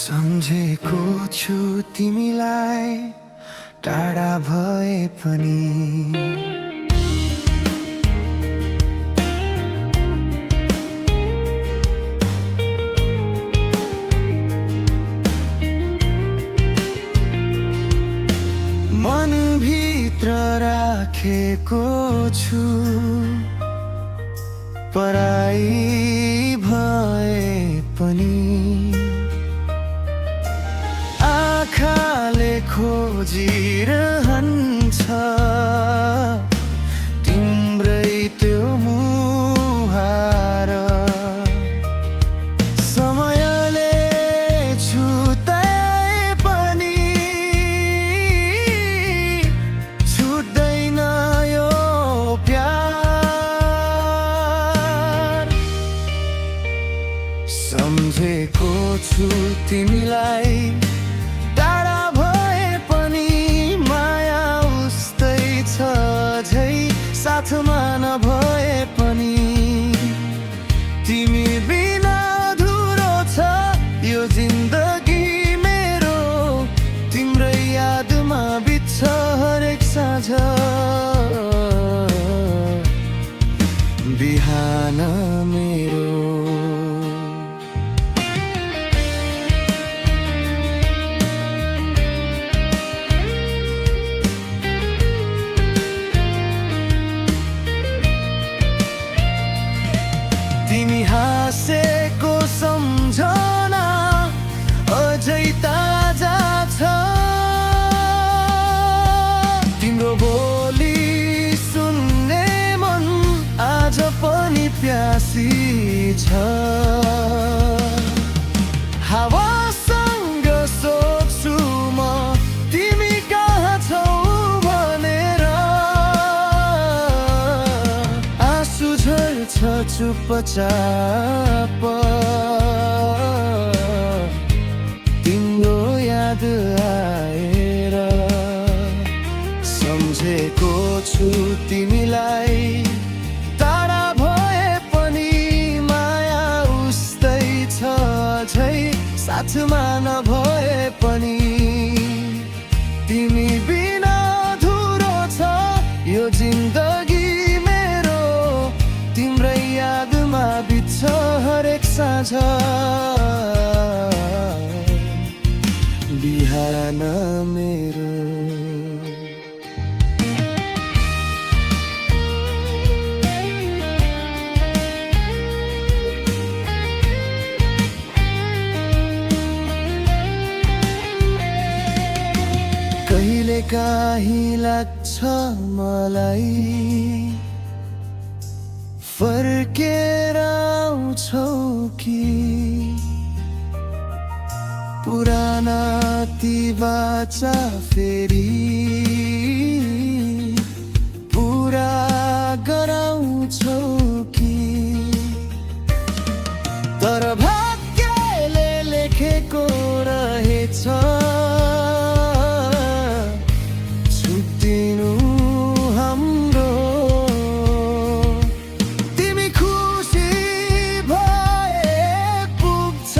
सम्झेको छु तिमीलाई टाढा भए पनि मनभित्र राखेको छु पराई भए पनि आँखाले खोजिरहन्छ तिम्रै त्यो मुहार समयले छुटाए पनि छुट्दैन यो प्यार सम्झेको छु तिमीलाई टाढा भए पनि माया उस्तै छ झै साथमा नभए पनि तिमी बिना अधुरो छ यो जिन्दगी मेरो तिम्रै यादमा बित्छ हरेक साँझ बिहान मेरो तिमी हाँसेको सम्झना अझै ताजा छ तिम्रो बोली सुन्ने मन आज पनि प्यासी छ हावासँग सोच्छु म तिमी कहाँ छौ भनेर आँसु झर्छ चुपचाप तिम्रो याद आएर सम्झेको छु तिमीलाई टाढा भए पनि माया उस्तै छ झै साथमा नभए पनि तिमी बिना अधुरो छ यो जिन्दगी मेरो तिम्रै यादमा बित्छ हरेक साँझ बिहान मेरो कहिलेकाहीँ लाग्छ मलाई फर्केर आउँछौ कि पुराना ती बाचा फेरि पुरा गराउँछौ कि तर भाग्यले लेखेको रहेछ छुट्टिनु हाम्रो तिमी खुसी भए पुग्छ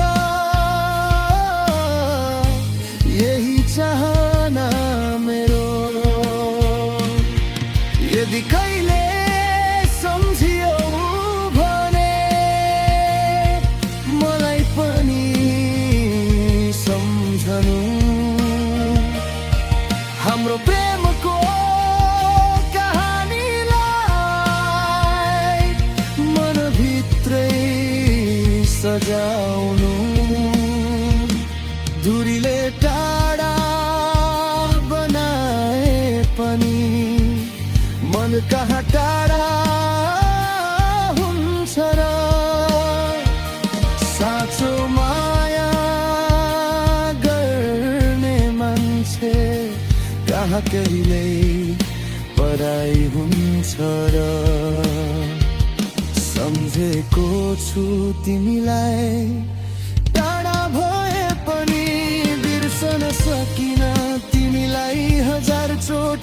यही चाहना मेरो यदि कहिले सम्झियौ भने मलाई पनि सम्झनु हाम्रो प्रेमको कहानीलाई मनभित्रै सजाउनु दूरीले टाढा बनाए पनि मन कहाँ टाढा हुन्छ र साँचो माया गर्ने मान्छे कहाँ कहिल्यै पराई हुन्छ र सम्झेको छु तिमीलाई टाढा भए पनि बिर्सन सकिन तिमीलाई हजार चोट